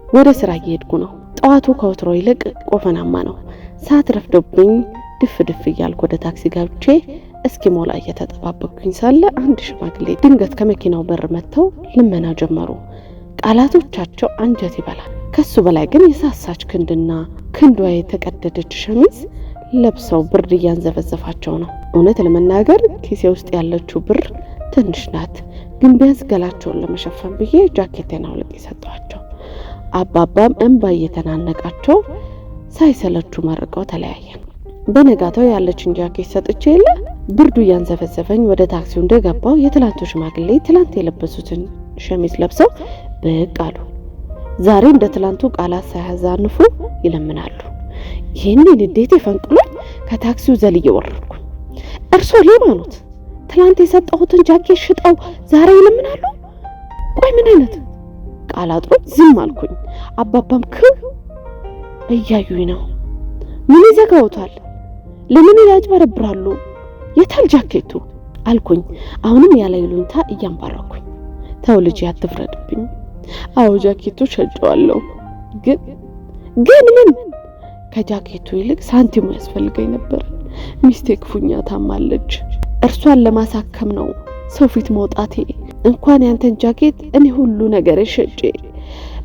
ወደ ስራ እየሄድኩ ነው። ጠዋቱ ከወትሮ ይልቅ ቆፈናማ ነው። ሰዓት ረፍዶብኝ ድፍ እያልኩ ወደ ታክሲ ገብቼ እስኪሞላ እየተጠባበቅኩኝ ሳለ አንድ ሽማግሌ ድንገት ከመኪናው በር መጥተው ልመና ጀመሩ። ቃላቶቻቸው አንጀት ይበላል። ከሱ በላይ ግን የሳሳች ክንድና ክንዷ የተቀደደች ሸሚዝ ለብሰው ብር እያንዘፈዘፋቸው ነው። እውነት ለመናገር ኪሴ ውስጥ ያለችው ብር ትንሽ ናት፣ ግን ቢያንስ ገላቸውን ለመሸፈን ብዬ ጃኬቴን አውልቄ ሰጠኋቸው። አባባም እንባ እየተናነቃቸው ሳይሰለቹ መርቀው ተለያየን። በነጋታው ያለችን ጃኬት ሰጥቼ የለ ብርዱ እያንዘፈዘፈኝ ወደ ታክሲው እንደገባው የትላንቱ ሽማግሌ ትላንት የለበሱትን ሸሚዝ ለብሰው ብቅ አሉ። ዛሬ እንደ ትላንቱ ቃላት ሳያዛንፉ ይለምናሉ። ይህንን እንዴት ይፈንቅሉኝ ከታክሲው ዘልዬ ወረድኩ። እርሶ ሌባ ኖት? ትላንት የሰጠሁትን ጃኬት ሽጠው ዛሬ ይለምናሉ? ቆይ ምን አይነት ቃላጥሮች? ዝም አልኩኝ። አባባም ክው እያዩኝ ነው። ምን ይዘጋውታል? ለምን ያጭበረብራሉ? የታል ጃኬቱ አልኩኝ። አሁንም ያለ ይሉኝታ እያንባረኩኝ። ተው ልጅ አትፍረድብኝ። አዎ ጃኬቱ ሸጬዋለሁ። ግን ምን? ከጃኬቱ ይልቅ ሳንቲሙ ያስፈልገኝ ነበር። ሚስቴ ክፉኛ ታማለች። እርሷን ለማሳከም ነው ሰው ፊት መውጣቴ። እንኳን ያንተን ጃኬት እኔ ሁሉ ነገር ሸጬ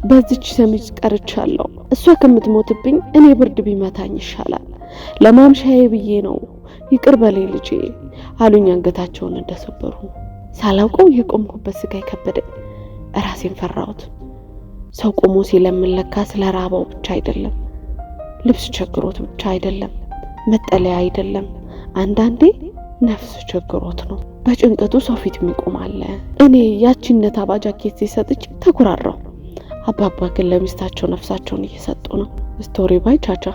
በዚች ሸሚዝ ቀርቻለሁ። እሷ ከምትሞትብኝ እኔ ብርድ ቢመታኝ ይሻላል። ለማምሻዬ ብዬ ነው። ይቅር በለኝ ልጄ አሉኝ አንገታቸውን እንደሰበሩ። ሳላውቀው የቆምኩበት ስጋ ከበደኝ። ራሴን ፈራሁት። ሰው ቆሞ ሲለምን ለካ ስለራበው ብቻ አይደለም፣ ልብስ ቸግሮት ብቻ አይደለም፣ መጠለያ አይደለም፣ አንዳንዴ ነፍስ ቸግሮት ነው። በጭንቀቱ ሰው ፊት የሚቆማል። እኔ ያቺነት አባጃኬት ሲሰጥች ተኩራራው። አባባ ግን ለሚስታቸው ነፍሳቸውን እየሰጡ ነው። ስቶሪ ባይ ቻቻ